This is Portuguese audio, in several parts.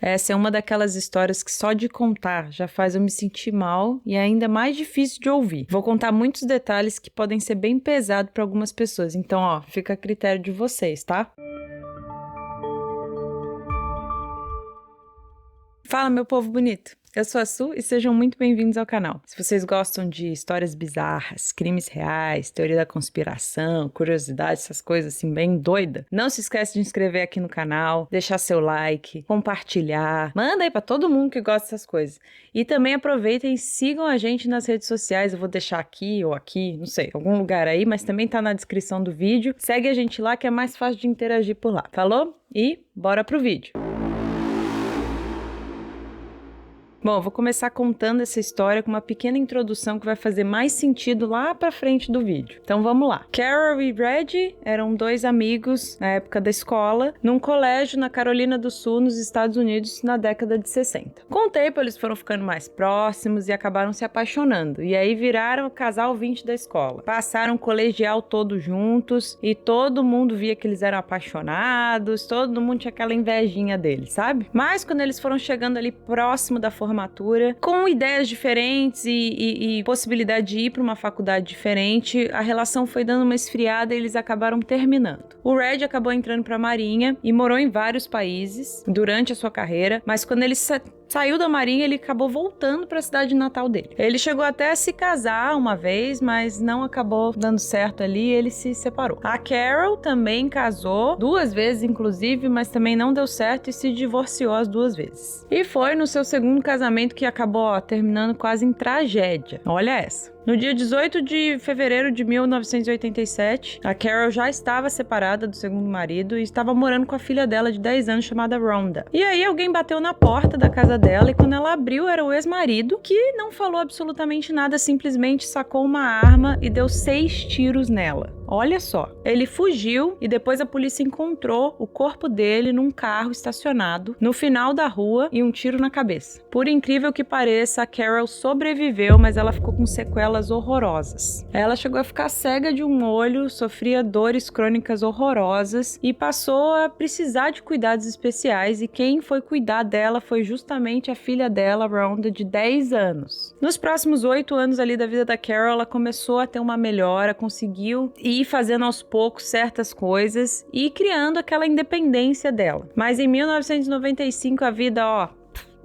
Essa é uma daquelas histórias que só de contar já faz eu me sentir mal e é ainda mais difícil de ouvir. Vou contar muitos detalhes que podem ser bem pesados para algumas pessoas, então, fica a critério de vocês, tá? Fala, meu povo bonito! Eu sou a Su e sejam muito bem-vindos ao canal. Se vocês gostam de histórias bizarras, crimes reais, teoria da conspiração, curiosidades, essas coisas assim bem doida, não se esquece de inscrever aqui no canal, deixar seu like, compartilhar, manda aí pra todo mundo que gosta dessas coisas. E também aproveitem e sigam a gente nas redes sociais, eu vou deixar aqui ou aqui, não sei, algum lugar aí, mas também tá na descrição do vídeo. Segue a gente lá que é mais fácil de interagir por lá, falou? E bora pro vídeo! Bom, eu vou começar contando essa história com uma pequena introdução que vai fazer mais sentido lá pra frente do vídeo. Então vamos lá. Carol e Reggie eram dois amigos na época da escola, num colégio na Carolina do Sul, nos Estados Unidos, na década de 60. Com o tempo eles foram ficando mais próximos e acabaram se apaixonando. E aí viraram o casal 20 da escola. Passaram o colegial todo juntos e todo mundo via que eles eram apaixonados, todo mundo tinha aquela invejinha deles, sabe? Mas quando eles foram chegando ali próximo da formatura, com ideias diferentes e possibilidade de ir para uma faculdade diferente, a relação foi dando uma esfriada e eles acabaram terminando. O Red acabou entrando para a Marinha e morou em vários países durante a sua carreira, mas quando ele saiu da Marinha, ele acabou voltando para a cidade natal dele. Ele chegou até a se casar uma vez, mas não acabou dando certo ali, ele se separou. A Carol também casou 2 vezes, inclusive, mas também não deu certo e se divorciou as 2 vezes. E foi no seu segundo casamento que acabou terminando quase em tragédia. Olha essa. No dia 18 de fevereiro de 1987, a Carol já estava separada do segundo marido e estava morando com a filha dela de 10 anos chamada Rhonda. E aí alguém bateu na porta da casa dela e quando ela abriu era o ex-marido que não falou absolutamente nada, simplesmente sacou uma arma e deu 6 tiros nela. Olha só. Ele fugiu e depois a polícia encontrou o corpo dele num carro estacionado no final da rua e um tiro na cabeça. Por incrível que pareça, a Carol sobreviveu, mas ela ficou com sequelas horrorosas. Ela chegou a ficar cega de um olho, sofria dores crônicas horrorosas e passou a precisar de cuidados especiais e quem foi cuidar dela foi justamente a filha dela, Rhonda, de 10 anos. Nos próximos 8 anos ali da vida da Carol, ela começou a ter uma melhora, conseguiu ir fazendo aos poucos certas coisas e criando aquela independência dela. Mas em 1995 a vida,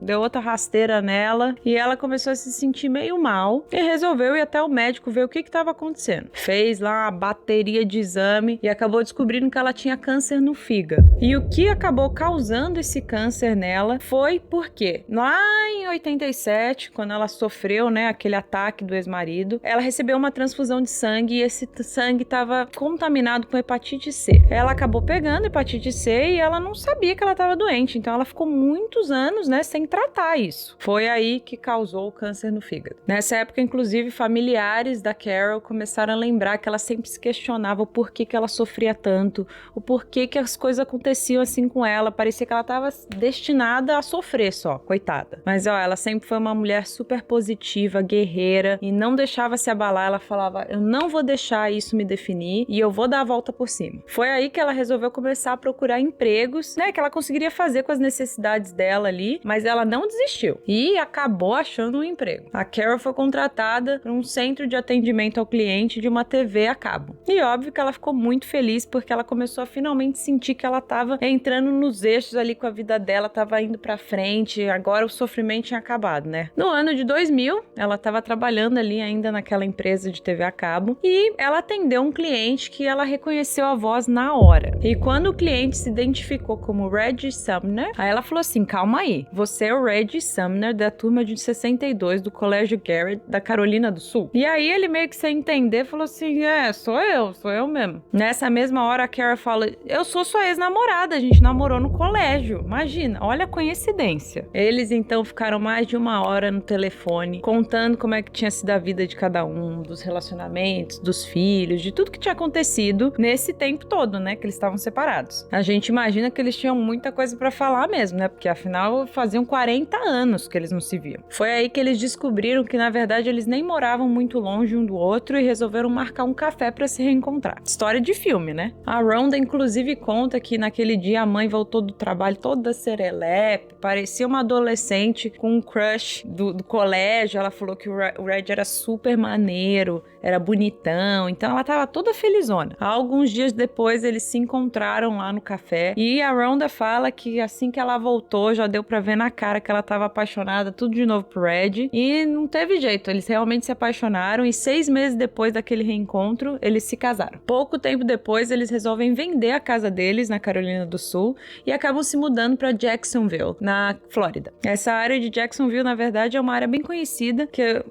deu outra rasteira nela e ela começou a se sentir meio mal e resolveu ir até o médico ver o que estava acontecendo. Fez lá uma bateria de exame e acabou descobrindo que ela tinha câncer no fígado. E o que acabou causando esse câncer nela foi porque lá em 87, quando ela sofreu, aquele ataque do ex-marido, ela recebeu uma transfusão de sangue e esse sangue estava contaminado com hepatite C. Ela acabou pegando hepatite C e ela não sabia que ela estava doente, então ela ficou muitos anos, sem tratar isso. Foi aí que causou o câncer no fígado. Nessa época, inclusive, familiares da Carol começaram a lembrar que ela sempre se questionava o porquê que ela sofria tanto, o porquê que as coisas aconteciam assim com ela. Parecia que ela estava destinada a sofrer só, coitada. Mas, ela sempre foi uma mulher super positiva, guerreira e não deixava se abalar. Ela falava, eu não vou deixar isso me definir e eu vou dar a volta por cima. Foi aí que ela resolveu começar a procurar empregos, que ela conseguiria fazer com as necessidades dela ali, mas ela não desistiu e acabou achando um emprego. A Carol foi contratada para um centro de atendimento ao cliente de uma TV a cabo. E óbvio que ela ficou muito feliz porque ela começou a finalmente sentir que ela estava entrando nos eixos ali com a vida dela, estava indo para frente, agora o sofrimento tinha acabado, No ano de 2000, ela estava trabalhando ali ainda naquela empresa de TV a cabo e ela atendeu um cliente que ela reconheceu a voz na hora. E quando o cliente se identificou como Reggie Sumner, aí ela falou assim, calma aí, você é o Reggie Sumner da turma de 62 do Colégio Garrett da Carolina do Sul. E aí ele meio que sem entender falou assim, sou eu mesmo. Nessa mesma hora a Carol fala, eu sou sua ex-namorada, a gente namorou no colégio, imagina, olha a coincidência. Eles então ficaram mais de 1 hora no telefone, contando como é que tinha sido a vida de cada um, dos relacionamentos, dos filhos, de tudo que tinha acontecido nesse tempo todo, que eles estavam separados. A gente imagina que eles tinham muita coisa pra falar mesmo, porque afinal faziam 40 40 anos que eles não se viam. Foi aí que eles descobriram que, na verdade, eles nem moravam muito longe um do outro e resolveram marcar um café para se reencontrar. História de filme, né? A Rhonda, inclusive, conta que naquele dia a mãe voltou do trabalho toda serelepe, parecia uma adolescente com um crush do colégio. Ela falou que o Red era super maneiro, era bonitão, então ela tava toda felizona. Alguns dias depois eles se encontraram lá no café e a Rhonda fala que assim que ela voltou já deu pra ver na cara que ela tava apaixonada tudo de novo pro Red e não teve jeito, eles realmente se apaixonaram e 6 meses depois daquele reencontro eles se casaram. Pouco tempo depois eles resolvem vender a casa deles na Carolina do Sul e acabam se mudando pra Jacksonville, na Flórida. Essa área de Jacksonville, na verdade, é uma área bem conhecida que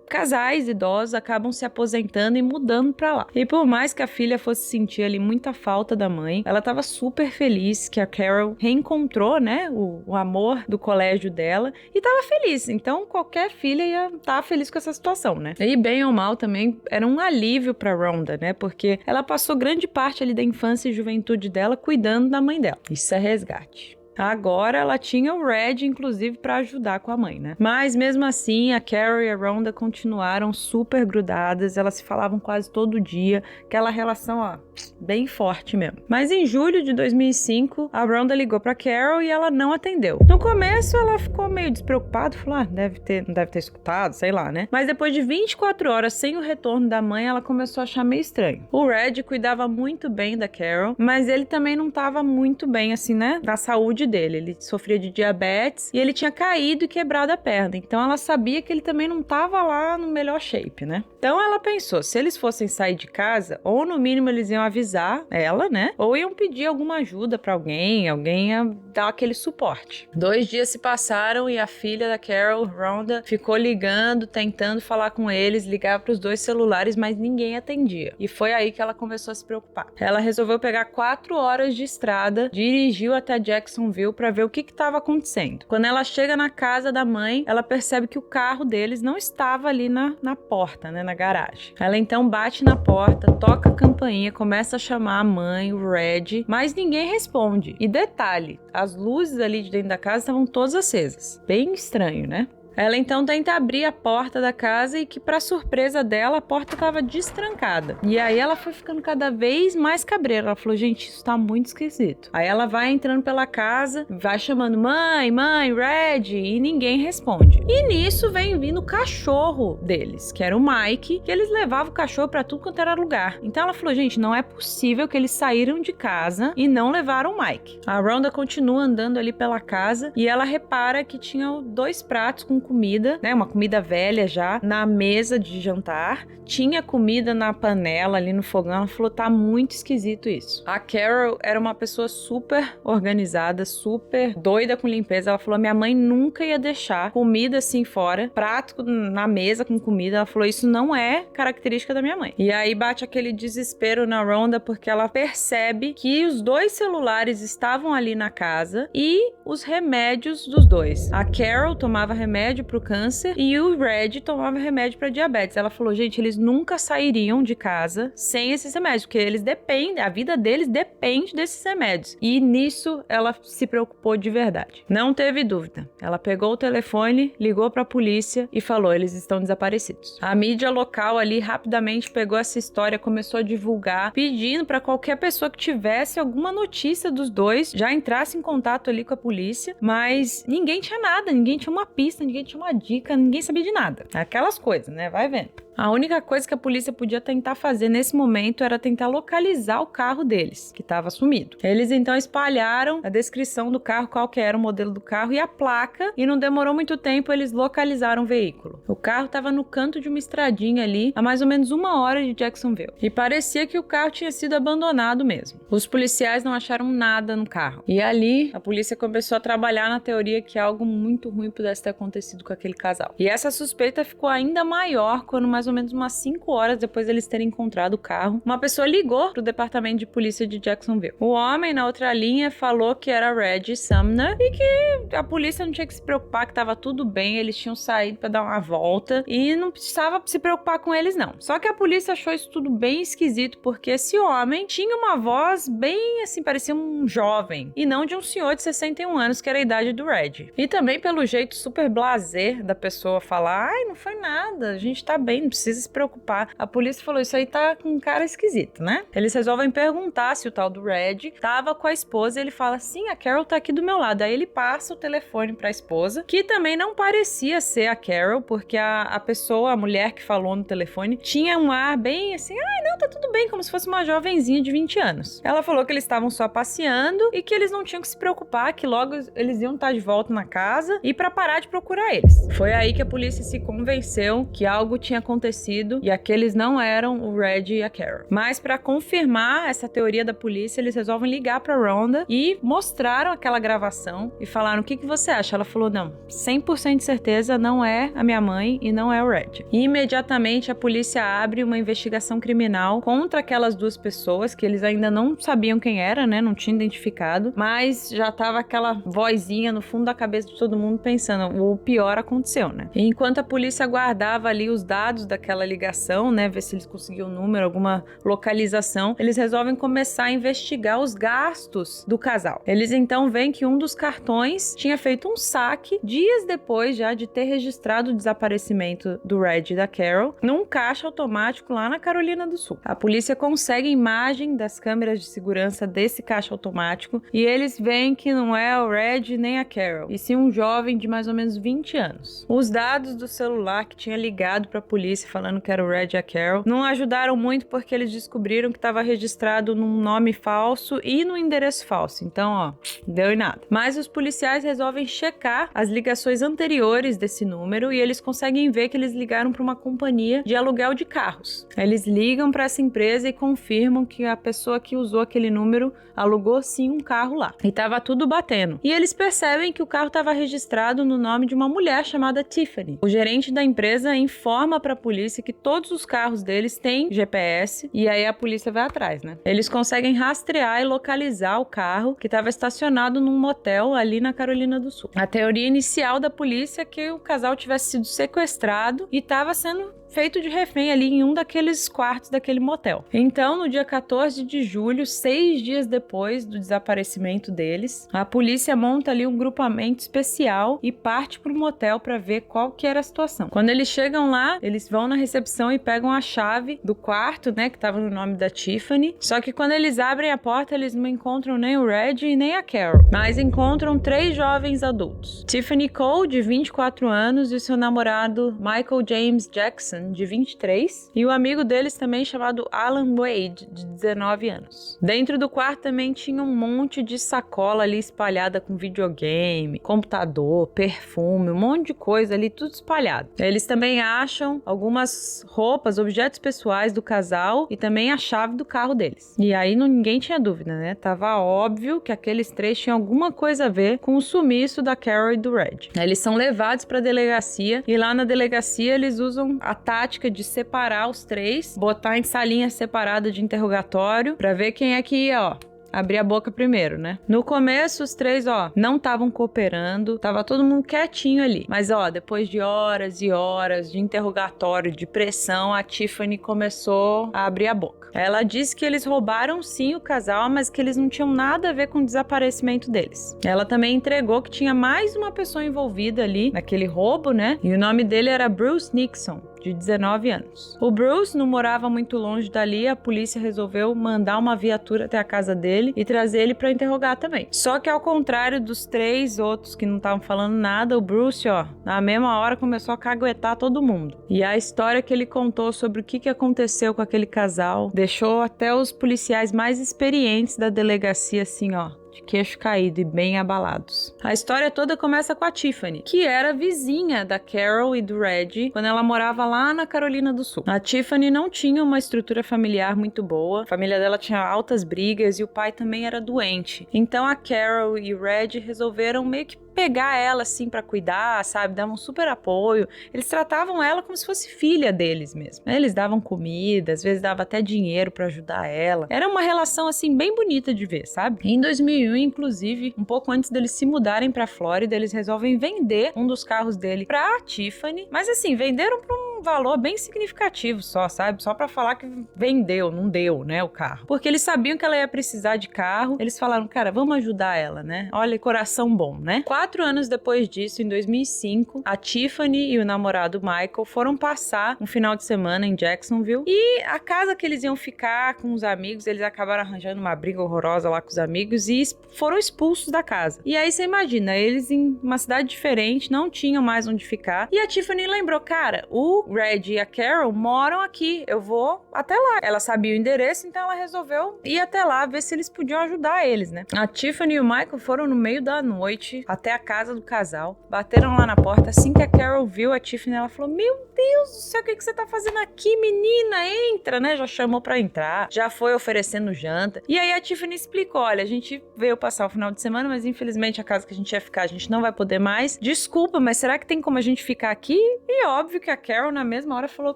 casais idosos acabam se aposentando e mudando pra lá. E por mais que a filha fosse sentir ali muita falta da mãe, ela tava super feliz que a Carol reencontrou, né, o amor do colégio dela e tava feliz. Então qualquer filha ia estar feliz com essa situação, né? E bem ou mal também era um alívio pra Rhonda, né? Porque ela passou grande parte ali da infância e juventude dela cuidando da mãe dela. Isso é resgate. Agora ela tinha o Red, inclusive, para ajudar com a mãe, né? Mas mesmo assim, a Carol e a Rhonda continuaram super grudadas, elas se falavam quase todo dia, aquela relação, ó, bem forte mesmo. Mas em julho de 2005, a Rhonda ligou pra Carol e ela não atendeu. No começo, ela ficou meio despreocupada, falou, não deve ter escutado, sei lá, né? Mas depois de 24 horas sem o retorno da mãe, ela começou a achar meio estranho. O Red cuidava muito bem da Carol, mas ele também não tava muito bem, assim, né? Da saúde dele. Ele sofria de diabetes e ele tinha caído e quebrado a perna. Então ela sabia que ele também não estava lá no melhor shape, né? Então ela pensou, se eles fossem sair de casa, ou no mínimo eles iam avisar ela, né? Ou iam pedir alguma ajuda para alguém ia dar aquele suporte. 2 dias se passaram e a filha da Carol, Rhonda, ficou ligando, tentando falar com eles, ligava para os 2 celulares, mas ninguém atendia. E foi aí que ela começou a se preocupar. Ela resolveu pegar 4 horas de estrada, dirigiu até Jacksonville para ver o que estava acontecendo. Quando ela chega na casa da mãe, ela percebe que o carro deles não estava ali na porta, né, na garagem. Ela então bate na porta, toca a campainha, começa a chamar a mãe, o Red, mas ninguém responde. E detalhe, as luzes ali de dentro da casa estavam todas acesas. Bem estranho, né? Ela então tenta abrir a porta da casa e que, para surpresa dela, a porta estava destrancada. E aí ela foi ficando cada vez mais cabreira. Ela falou, gente, isso tá muito esquisito. Aí ela vai entrando pela casa, vai chamando mãe, Red, e ninguém responde. E nisso vem vindo o cachorro deles, que era o Mike, que eles levavam o cachorro para tudo quanto era lugar. Então ela falou, gente, não é possível que eles saíram de casa e não levaram o Mike. A Rhonda continua andando ali pela casa e ela repara que tinham 2 pratos com comida, né, uma comida velha já, na mesa de jantar. Tinha comida na panela ali no fogão. Ela falou, tá muito esquisito isso. A Carol era uma pessoa super organizada, super doida com limpeza. Ela falou, minha mãe nunca ia deixar comida assim fora, prato na mesa com comida. Ela falou, isso não é característica da minha mãe. E aí bate aquele desespero na Rhonda, porque ela percebe que os 2 celulares estavam ali na casa e os remédios dos 2. A Carol tomava remédio pro câncer e o Red tomava remédio para diabetes. Ela falou, gente, eles nunca sairiam de casa sem esses remédios, porque eles dependem, a vida deles depende desses remédios. E nisso ela se preocupou de verdade. Não teve dúvida. Ela pegou o telefone, ligou para a polícia e falou, eles estão desaparecidos. A mídia local ali rapidamente pegou essa história, começou a divulgar, pedindo para qualquer pessoa que tivesse alguma notícia dos 2 já entrasse em contato ali com a polícia, mas ninguém tinha nada, ninguém tinha uma pista, ninguém tinha uma dica, ninguém sabia de nada. Aquelas coisas, né? Vai vendo. A única coisa que a polícia podia tentar fazer nesse momento era tentar localizar o carro deles, que estava sumido. Eles então espalharam a descrição do carro, qual que era o modelo do carro e a placa, e não demorou muito tempo, eles localizaram o veículo. O carro estava no canto de uma estradinha ali, a mais ou menos 1 hora de Jacksonville. E parecia que o carro tinha sido abandonado mesmo. Os policiais não acharam nada no carro. E ali, a polícia começou a trabalhar na teoria que algo muito ruim pudesse ter acontecido com aquele casal. E essa suspeita ficou ainda maior quando mais mais ou menos umas 5 horas depois deles terem encontrado o carro, uma pessoa ligou pro departamento de polícia de Jacksonville. O homem na outra linha falou que era Reggie Sumner e que a polícia não tinha que se preocupar, que tava tudo bem, eles tinham saído pra dar uma volta e não precisava se preocupar com eles não. Só que a polícia achou isso tudo bem esquisito, porque esse homem tinha uma voz bem assim, parecia um jovem, e não de um senhor de 61 anos, que era a idade do Reggie. E também pelo jeito super blasé da pessoa falar, ai, não foi nada, a gente tá bem, não precisa se preocupar. A polícia falou, isso aí tá com um cara esquisito, né? Eles resolvem perguntar se o tal do Reggie tava com a esposa e ele fala, sim, a Carol tá aqui do meu lado. Aí ele passa o telefone pra esposa, que também não parecia ser a Carol, porque a pessoa, a mulher que falou no telefone, tinha um ar bem assim, ai, não, tá tudo bem, como se fosse uma jovenzinha de 20 anos. Ela falou que eles estavam só passeando e que eles não tinham que se preocupar, que logo eles iam estar de volta na casa e pra parar de procurar eles. Foi aí que a polícia se convenceu que algo tinha acontecido e aqueles não eram o Reggie e a Carol. Mas pra confirmar essa teoria da polícia, eles resolvem ligar pra Rhonda e mostraram aquela gravação e falaram, o que você acha? Ela falou, não, 100% de certeza não é a minha mãe e não é o Reggie. E imediatamente a polícia abre uma investigação criminal contra aquelas duas pessoas que eles ainda não sabiam quem era, né? Não tinham identificado, mas já tava aquela vozinha no fundo da cabeça de todo mundo pensando, o pior aconteceu, né? E enquanto a polícia guardava ali os dados daquela ligação, né? Ver se eles conseguiam o número, alguma localização, eles resolvem começar a investigar os gastos do casal. Eles então veem que um dos cartões tinha feito um saque dias depois já de ter registrado o desaparecimento do Reggie e da Carol num caixa automático lá na Carolina do Sul. A polícia consegue imagem das câmeras de segurança desse caixa automático e eles veem que não é o Reggie nem a Carol, e sim um jovem de mais ou menos 20 anos. Os dados do celular que tinha ligado para a polícia falando que era o Reggie e a Carol não ajudaram muito, porque eles descobriram que estava registrado num nome falso e no endereço falso. Então, ó, deu em nada. Mas os policiais resolvem checar as ligações anteriores desse número e eles conseguem ver que eles ligaram para uma companhia de aluguel de carros. Eles ligam para essa empresa e confirmam que a pessoa que usou aquele número alugou sim um carro lá. E tava tudo batendo. E eles percebem que o carro estava registrado no nome de uma mulher chamada Tiffany. O gerente da empresa informa para a polícia que todos os carros deles têm GPS e aí a polícia vai atrás, né? Eles conseguem rastrear e localizar o carro que estava estacionado num motel ali na Carolina do Sul. A teoria inicial da polícia é que o casal tivesse sido sequestrado e estava sendo feito de refém ali em um daqueles quartos daquele motel. Então, no dia 14 de julho, 6 dias depois do desaparecimento deles, a polícia monta ali um grupamento especial e parte pro motel para ver qual que era a situação. Quando eles chegam lá, eles vão na recepção e pegam a chave do quarto, né, que tava no nome da Tiffany. Só que quando eles abrem a porta, eles não encontram nem o Reggie e nem a Carol, mas encontram 3 jovens adultos. Tiffany Cole, de 24 anos, e o seu namorado Michael James Jackson, de 23, e o amigo deles também chamado Alan Wade, de 19 anos. Dentro do quarto também tinha um monte de sacola ali espalhada com videogame, computador, perfume, um monte de coisa ali, tudo espalhado. Eles também acham algumas roupas, objetos pessoais do casal e também a chave do carro deles. E aí ninguém tinha dúvida, né? Tava óbvio que aqueles 3 tinham alguma coisa a ver com o sumiço da Carol e do Reggie. Eles são levados para a delegacia e lá na delegacia eles usam a tática de separar os 3, botar em salinha separada de interrogatório para ver quem é que ia, ó, abrir a boca primeiro, né? No começo, os 3, ó, não estavam cooperando, tava todo mundo quietinho ali. Mas, ó, depois de horas e horas de interrogatório, de pressão, a Tiffany começou a abrir a boca. Ela disse que eles roubaram sim o casal, mas que eles não tinham nada a ver com o desaparecimento deles. Ela também entregou que tinha mais uma pessoa envolvida ali naquele roubo, né? E o nome dele era Bruce Nixon, de 19 anos. O Bruce não morava muito longe dali, a polícia resolveu mandar uma viatura até a casa dele e trazer ele para interrogar também. Só que ao contrário dos 3 outros que não estavam falando nada, o Bruce, ó, na mesma hora começou a caguetar todo mundo. E a história que ele contou sobre o que aconteceu com aquele casal deixou até os policiais mais experientes da delegacia assim, ó, de queixo caído e bem abalados. A história toda começa com a Tiffany, que era vizinha da Carol e do Reggie quando ela morava lá na Carolina do Sul. A Tiffany não tinha uma estrutura familiar muito boa, a família dela tinha altas brigas e o pai também era doente. Então a Carol e o Reggie resolveram meio que pegar ela assim pra cuidar, sabe? Davam super apoio. Eles tratavam ela como se fosse filha deles mesmo. Eles davam comida, às vezes dava até dinheiro pra ajudar ela. Era uma relação assim bem bonita de ver, sabe? Em 2001, inclusive, um pouco antes deles se mudarem pra Flórida, eles resolvem vender um dos carros dele pra Tiffany. Mas assim, venderam pra um valor bem significativo só, sabe? Só pra falar que vendeu, não deu, né, o carro. Porque eles sabiam que ela ia precisar de carro. Eles falaram, cara, vamos ajudar ela, né? Olha, coração bom, né? 4 anos depois disso, em 2005, a Tiffany e o namorado Michael foram passar um final de semana em Jacksonville e a casa que eles iam ficar com os amigos, eles acabaram arranjando uma briga horrorosa lá com os amigos e foram expulsos da casa. E aí você imagina, eles em uma cidade diferente, não tinham mais onde ficar e a Tiffany lembrou, cara, o Reggie e a Carol moram aqui, eu vou até lá. Ela sabia o endereço, então ela resolveu ir até lá ver se eles podiam ajudar eles, né? A Tiffany e o Michael foram no meio da noite até a casa do casal, bateram lá na porta. Assim que a Carol viu a Tiffany, ela falou, meu Deus do céu, o que você tá fazendo aqui, menina? Entra, né? Já chamou pra entrar, já foi oferecendo janta. E aí a Tiffany explicou, olha, a gente veio passar o final de semana, mas infelizmente a casa que a gente ia ficar, a gente não vai poder mais. Desculpa, mas será que tem como a gente ficar aqui? E óbvio que a Carol na mesma hora falou,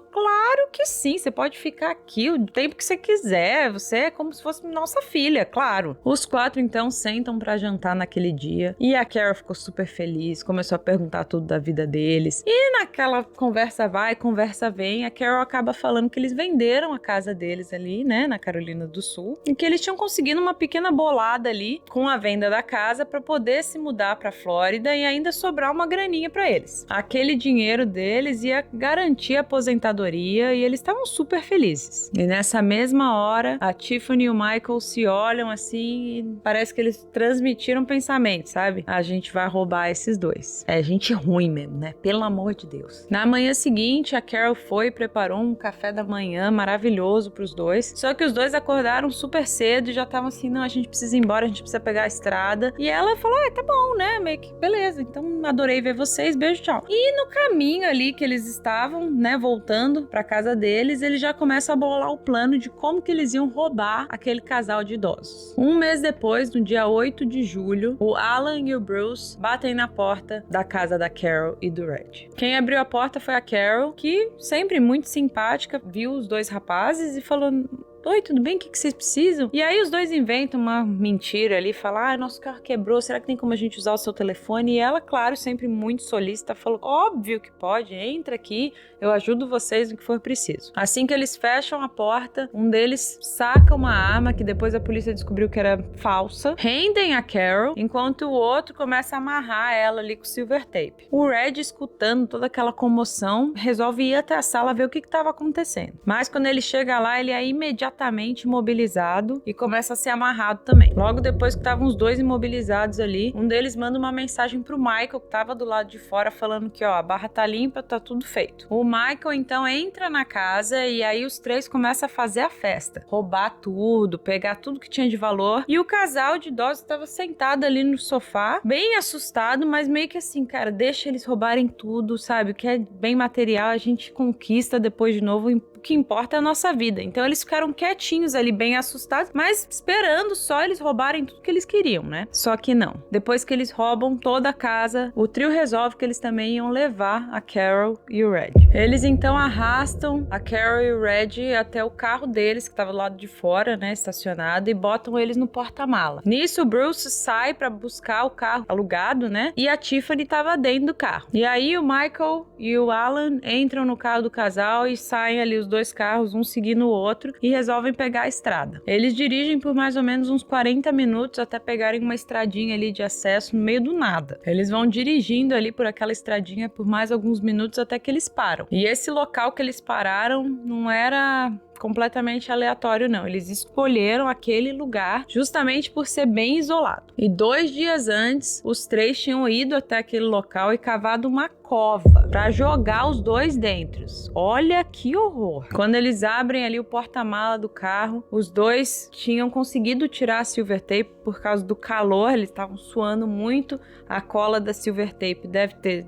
claro que sim, você pode ficar aqui o tempo que você quiser, você é como se fosse nossa filha, claro. Os 4 então sentam pra jantar naquele dia e a Carol ficou super feliz, começou a perguntar tudo da vida deles. E naquela conversa vai, conversa vem, a Carol acaba falando que eles venderam a casa deles ali, né, na Carolina do Sul, e que eles tinham conseguido uma pequena bolada ali com a venda da casa para poder se mudar pra Flórida e ainda sobrar uma graninha para eles. Aquele dinheiro deles ia garantir a aposentadoria e eles estavam super felizes. E nessa mesma hora, a Tiffany e o Michael se olham assim e parece que eles transmitiram pensamento, sabe? A gente vai roubar esses dois. É gente ruim mesmo, né? Pelo amor de Deus. Na manhã seguinte, a Carol foi e preparou um café da manhã maravilhoso pros dois. Só que os dois acordaram super cedo e já estavam assim, não, a gente precisa ir embora, a gente precisa pegar a estrada. E ela falou, tá bom, né? Meio que, beleza, então adorei ver vocês, beijo, tchau. E no caminho ali que eles estavam, né, voltando pra casa deles, eles já começam a bolar o plano de como que eles iam roubar aquele casal de idosos. Um mês depois, no dia 8 de julho, o Alan e o Bruce batem na porta da casa da Carol e do Reggie. Quem abriu a porta foi a Carol, que sempre muito simpática, viu os dois rapazes e falou, oi, tudo bem? O que vocês precisam? E aí os dois inventam uma mentira ali, falam, nosso carro quebrou, será que tem como a gente usar o seu telefone? E ela, claro, sempre muito solícita, falou, óbvio que pode, entra aqui, eu ajudo vocês no que for preciso. Assim que eles fecham a porta, um deles saca uma arma, que depois a polícia descobriu que era falsa, rendem a Carol, enquanto o outro começa a amarrar ela ali com silver tape. O Red, escutando toda aquela comoção, resolve ir até a sala ver o que estava acontecendo. Mas quando ele chega lá, ele é imediatamente imobilizado e começa a ser amarrado também. Logo depois que estavam os dois imobilizados ali, um deles manda uma mensagem pro Michael, que estava do lado de fora, falando que, a barra tá limpa, tá tudo feito. O Michael, então, entra na casa e aí os três começam a fazer a festa. Roubar tudo, pegar tudo que tinha de valor. E o casal de idosos estava sentado ali no sofá, bem assustado, mas meio que assim, cara, deixa eles roubarem tudo, sabe? O que é bem material a gente conquista depois de novo. O que importa é a nossa vida. Então eles ficaram quietinhos ali, bem assustados, mas esperando só eles roubarem tudo que eles queriam, né? Só que não. Depois que eles roubam toda a casa, o trio resolve que eles também iam levar a Carol e o Red. Eles então arrastam a Carol e o Red até o carro deles, que estava do lado de fora, né, estacionado, e botam eles no porta-mala. Nisso, o Bruce sai para buscar o carro alugado, né? E a Tiffany estava dentro do carro. E aí o Michael e o Alan entram no carro do casal e saem ali os dois carros, um seguindo o outro, e resolvem pegar a estrada. Eles dirigem por mais ou menos uns 40 minutos até pegarem uma estradinha ali de acesso no meio do nada. Eles vão dirigindo ali por aquela estradinha por mais alguns minutos até que eles param. E esse local que eles pararam não era completamente aleatório, não. Eles escolheram aquele lugar justamente por ser bem isolado. E 2 dias antes, os 3 tinham ido até aquele local e cavado uma cova para jogar os 2 dentro. Olha que horror! Quando eles abrem ali o porta-mala do carro, os 2 tinham conseguido tirar a silver tape por causa do calor, eles estavam suando muito, a cola da silver tape deve ter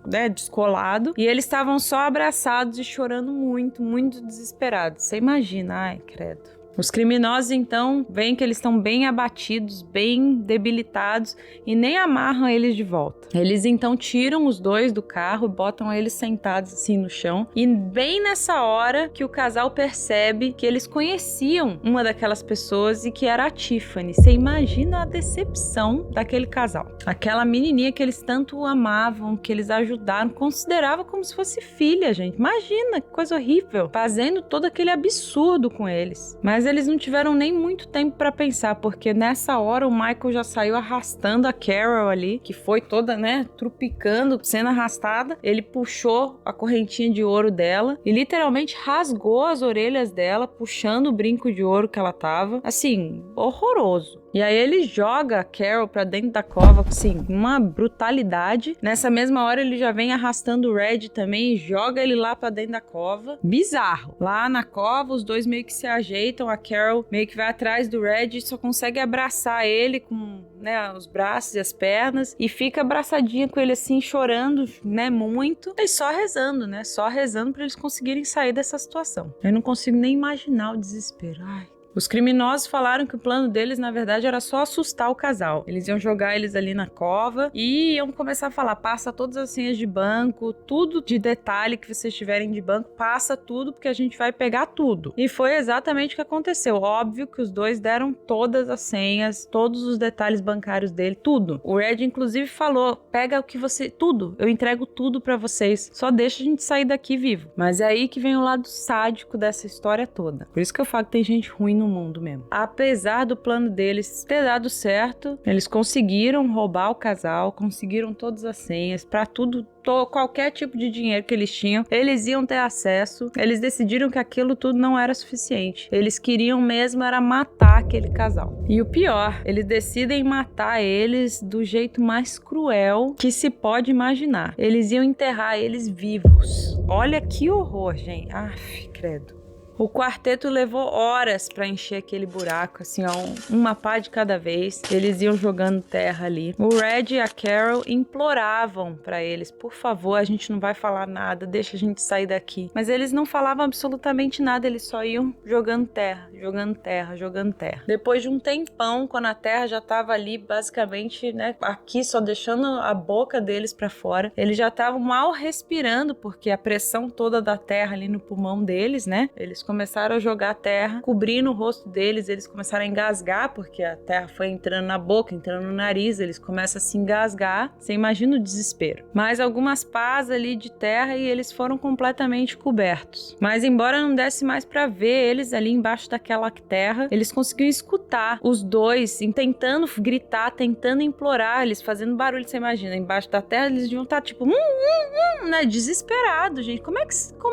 descolado, e eles estavam só abraçados e chorando muito, muito desesperados. Você imagina, ai, credo. Os criminosos, então, veem que eles estão bem abatidos, bem debilitados e nem amarram eles de volta. Eles, então, tiram os 2 do carro e botam eles sentados assim no chão. E bem nessa hora que o casal percebe que eles conheciam uma daquelas pessoas e que era a Tiffany. Você imagina a decepção daquele casal. Aquela menininha que eles tanto amavam, que eles ajudaram, consideravam como se fosse filha, gente. Imagina, que coisa horrível. Fazendo todo aquele absurdo com eles. Mas eles não tiveram nem muito tempo para pensar, porque nessa hora o Michael já saiu arrastando a Carol ali, que foi toda, trupicando, sendo arrastada. Ele puxou a correntinha de ouro dela e literalmente rasgou as orelhas dela, puxando o brinco de ouro que ela tava. Assim, horroroso. E aí ele joga a Carol pra dentro da cova, assim, uma brutalidade. Nessa mesma hora ele já vem arrastando o Red também e joga ele lá pra dentro da cova. Bizarro. Lá na cova, os 2 meio que se ajeitam, a Carol meio que vai atrás do Red e só consegue abraçar ele com, os braços e as pernas e fica abraçadinha com ele assim, chorando, muito. E só rezando, Só rezando pra eles conseguirem sair dessa situação. Eu não consigo nem imaginar o desespero. Ai. Os criminosos falaram que o plano deles, na verdade, era só assustar o casal. Eles iam jogar eles ali na cova e iam começar a falar, passa todas as senhas de banco, tudo de detalhe que vocês tiverem de banco, passa tudo porque a gente vai pegar tudo. E foi exatamente o que aconteceu. Óbvio que os 2 deram todas as senhas, todos os detalhes bancários dele, tudo. O Red, inclusive, falou, pega o que tudo, eu entrego tudo pra vocês, só deixa a gente sair daqui vivo. Mas é aí que vem o lado sádico dessa história toda. Por isso que eu falo que tem gente ruim no mundo mesmo. Apesar do plano deles ter dado certo, eles conseguiram roubar o casal, conseguiram todas as senhas pra tudo, qualquer tipo de dinheiro que eles tinham, eles iam ter acesso. Eles decidiram que aquilo tudo não era suficiente. Eles queriam mesmo era matar aquele casal. E o pior, eles decidem matar eles do jeito mais cruel que se pode imaginar. Eles iam enterrar eles vivos. Olha que horror, gente. Aff, credo. O quarteto levou horas pra encher aquele buraco, assim, ó, uma pá de cada vez. Eles iam jogando terra ali. O Red e a Carol imploravam pra eles, por favor, a gente não vai falar nada, deixa a gente sair daqui. Mas eles não falavam absolutamente nada, eles só iam jogando terra, jogando terra, jogando terra. Depois de um tempão, quando a terra já tava ali, basicamente, aqui só deixando a boca deles pra fora, eles já estavam mal respirando, porque a pressão toda da terra ali no pulmão deles, eles começaram a jogar terra, cobrindo o rosto deles, eles começaram a engasgar, porque a terra foi entrando na boca, entrando no nariz, eles começam a se engasgar, você imagina o desespero. Mais algumas pás ali de terra e eles foram completamente cobertos. Mas embora não desse mais pra ver eles ali embaixo daquela terra, eles conseguiram escutar os 2 tentando gritar, tentando implorar, eles fazendo barulho, você imagina, embaixo da terra eles deviam estar tipo, desesperado, gente. Como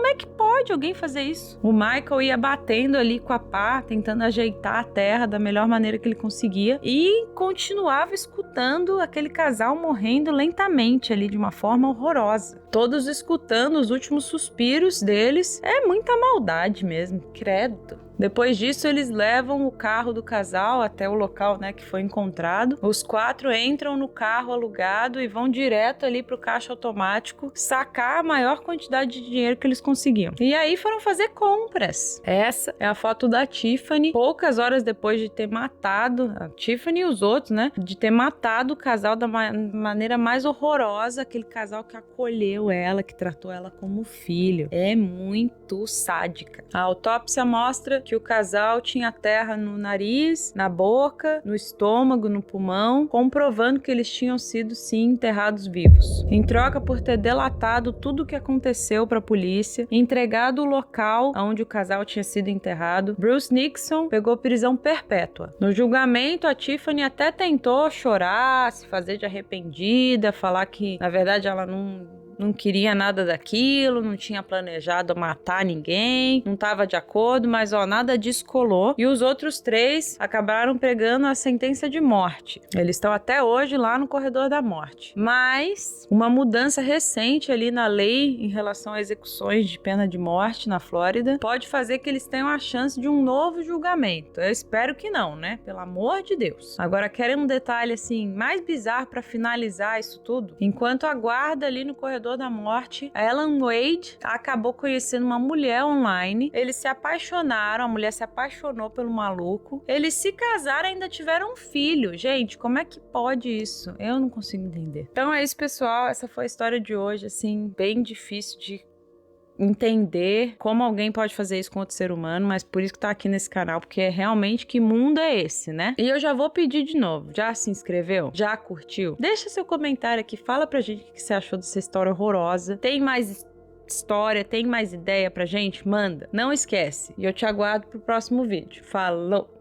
é que pode alguém fazer isso? O Michael ia batendo ali com a pá, tentando ajeitar a terra da melhor maneira que ele conseguia e continuava escutando aquele casal morrendo lentamente ali de uma forma horrorosa. Todos escutando os últimos suspiros deles. É muita maldade mesmo, credo. Depois disso, eles levam o carro do casal até o local, que foi encontrado. Os 4 entram no carro alugado e vão direto ali pro caixa automático sacar a maior quantidade de dinheiro que eles conseguiam. E aí foram fazer compras. Essa é a foto da Tiffany, poucas horas depois de ter matado a Tiffany e os outros, de ter matado o casal da maneira mais horrorosa, aquele casal que acolheu ela, que tratou ela como filho. É muito sádica. A autópsia mostra que o casal tinha terra no nariz, na boca, no estômago, no pulmão, comprovando que eles tinham sido sim enterrados vivos. Em troca por ter delatado tudo o que aconteceu para a polícia, entregado o local onde o casal tinha sido enterrado, Bruce Nixon pegou prisão perpétua. No julgamento, a Tiffany até tentou chorar, se fazer de arrependida, falar que na verdade ela não não queria nada daquilo, não tinha planejado matar ninguém, não estava de acordo, mas nada disso colou. E os outros 3 acabaram pegando a sentença de morte. Eles estão até hoje lá no corredor da morte. Mas uma mudança recente ali na lei em relação a execuções de pena de morte na Flórida pode fazer que eles tenham a chance de um novo julgamento. Eu espero que não, né? Pelo amor de Deus. Agora, querem um detalhe assim mais bizarro para finalizar isso tudo? Enquanto aguarda ali no corredor da morte, a Ellen Wade acabou conhecendo uma mulher online. Eles se apaixonaram, a mulher se apaixonou pelo maluco. Eles se casaram e ainda tiveram um filho. Gente, como é que pode isso? Eu não consigo entender. Então é isso, pessoal. Essa foi a história de hoje, assim, bem difícil de entender como alguém pode fazer isso com outro ser humano, mas por isso que tá aqui nesse canal, porque é realmente que mundo é esse, né? E eu já vou pedir de novo, já se inscreveu? Já curtiu? Deixa seu comentário aqui, fala pra gente o que você achou dessa história horrorosa. Tem mais história, tem mais ideia pra gente? Manda. Não esquece. E eu te aguardo pro próximo vídeo. Falou!